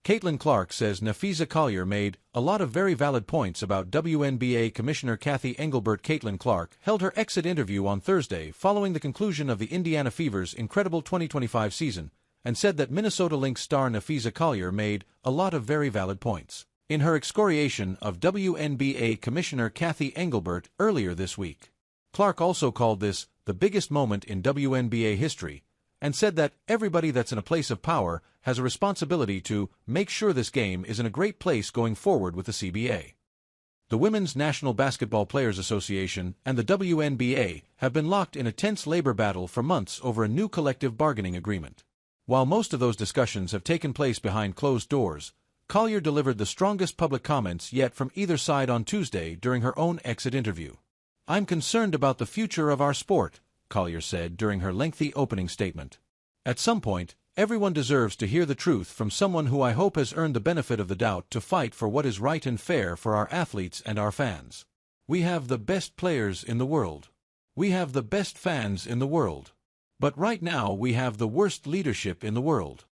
Caitlin Clark says Napheesa Collier made a lot of very valid points about WNBA Commissioner Cathy Engelbert. Caitlin Clark held her exit interview on Thursday following the conclusion of the Indiana Fever's incredible 2025 season and said that Minnesota Lynx star Napheesa Collier made a lot of very valid points in her excoriation of WNBA Commissioner Cathy Engelbert earlier this week. Clark also called this the biggest moment in WNBA history and said that everybody that's in a place of power has a responsibility to make sure this game is in a great place going forward with the CBA. The Women's National Basketball Players Association and the WNBA have been locked in a tense labor battle for months over a new collective bargaining agreement. While most of those discussions have taken place behind closed doors, Collier delivered the strongest public comments yet from either side on Tuesday during her own exit interview. "I'm concerned about the future of our sport," Collier said during her lengthy opening statement. "At some point, everyone deserves to hear the truth from someone who I hope has earned the benefit of the doubt to fight for what is right and fair for our athletes and our fans. We have the best players in the world. We have the best fans in the world. But right now we have the worst leadership in the world."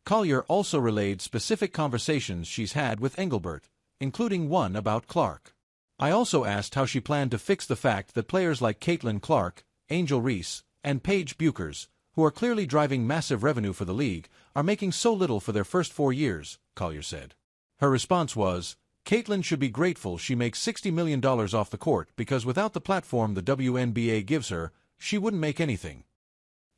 Collier also relayed specific conversations she's had with Engelbert, including one about Clark. "I also asked how she planned to fix the fact that players like Caitlin Clark, Angel Reese, and Paige Buchers, who are clearly driving massive revenue for the league, are making so little for their first 4 years," Collier said. Her response was, "Caitlin should be grateful she makes $60 million off the court because without the platform the WNBA gives her, she wouldn't make anything."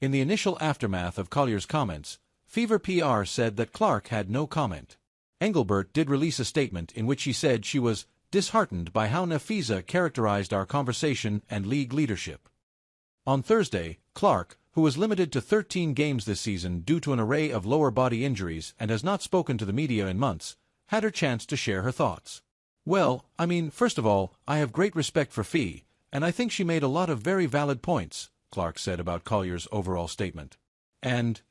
In the initial aftermath of Collier's comments, Fever PR said that Clark had no comment. Engelbert did release a statement in which she said she was disheartened by how Napheesa characterized our conversation and league leadership. On Thursday, Clark, who was limited to 13 games this season due to an array of lower body injuries and has not spoken to the media in months, had her chance to share her thoughts. "Well, I mean, first of all, I have great respect for Fee, and I think she made a lot of very valid points," Clark said about Collier's overall statement. "And,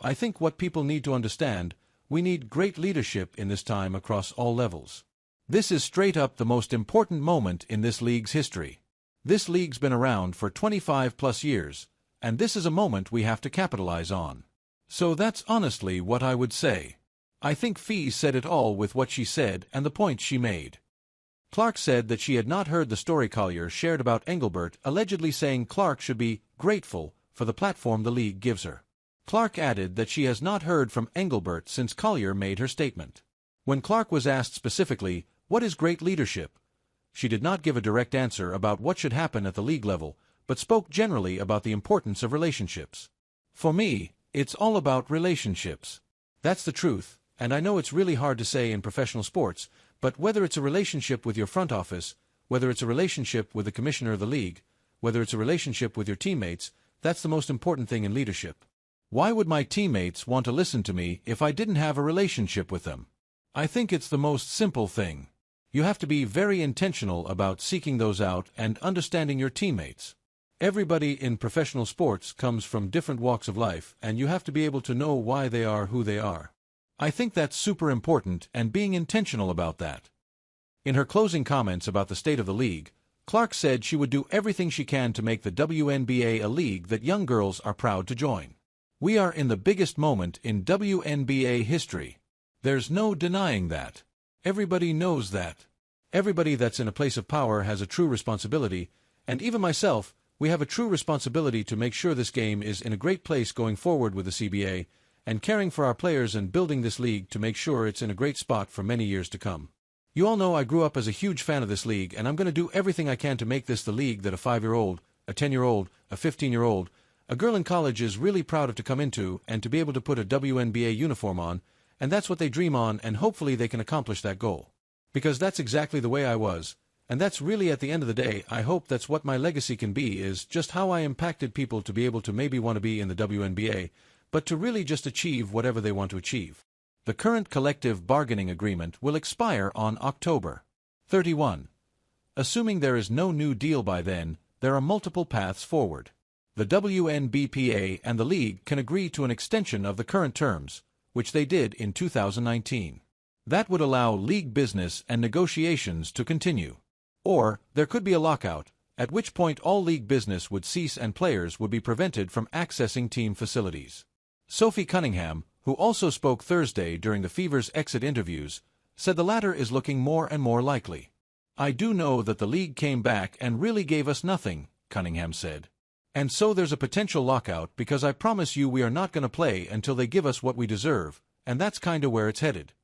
I think what people need to understand, we need great leadership in this time across all levels. This is straight up the most important moment in this league's history. This league's been around for 25+ years, and this is a moment we have to capitalize on. So that's honestly what I would say. I think Fee said it all with what she said and the points she made." Clark said that she had not heard the story Collier shared about Engelbert allegedly saying Clark should be grateful for the platform the league gives her. Clark added that she has not heard from Engelbert since Collier made her statement. When Clark was asked specifically, "What is great leadership?" she did not give a direct answer about what should happen at the league level, but spoke generally about the importance of relationships. "For me, it's all about relationships. That's the truth, and I know it's really hard to say in professional sports, but whether it's a relationship with your front office, whether it's a relationship with the commissioner of the league, whether it's a relationship with your teammates, that's the most important thing in leadership. Why would my teammates want to listen to me if I didn't have a relationship with them? I think it's the most simple thing. You have to be very intentional about seeking those out and understanding your teammates. Everybody in professional sports comes from different walks of life, and you have to be able to know why they are who they are. I think that's super important and being intentional about that." In her closing comments about the state of the league, Clark said she would do everything she can to make the WNBA a league that young girls are proud to join. "We are in the biggest moment in WNBA history. There's no denying that. Everybody knows that. Everybody that's in a place of power has a true responsibility, and even myself, we have a true responsibility to make sure this game is in a great place going forward with the CBA, and caring for our players and building this league to make sure it's in a great spot for many years to come. You all know I grew up as a huge fan of this league, and I'm going to do everything I can to make this the league that a 5-year-old, a 10-year-old, a 15-year-old, a girl in college is really proud of to come into and to be able to put a WNBA uniform on, and that's what they dream on, and hopefully they can accomplish that goal. Because that's exactly the way I was, and that's really at the end of the day, I hope that's what my legacy can be, is just how I impacted people to be able to maybe want to be in the WNBA, but to really just achieve whatever they want to achieve." The current collective bargaining agreement will expire on October 31. Assuming there is no new deal by then, there are multiple paths forward. The WNBPA and the league can agree to an extension of the current terms, which they did in 2019. That would allow league business and negotiations to continue. Or, there could be a lockout, at which point all league business would cease and players would be prevented from accessing team facilities. Sophie Cunningham, who also spoke Thursday during the Fever's exit interviews, said the latter is looking more and more likely. "I do know that the league came back and really gave us nothing," Cunningham said. "And so there's a potential lockout because I promise you we are not going to play until they give us what we deserve, and that's kinda where it's headed."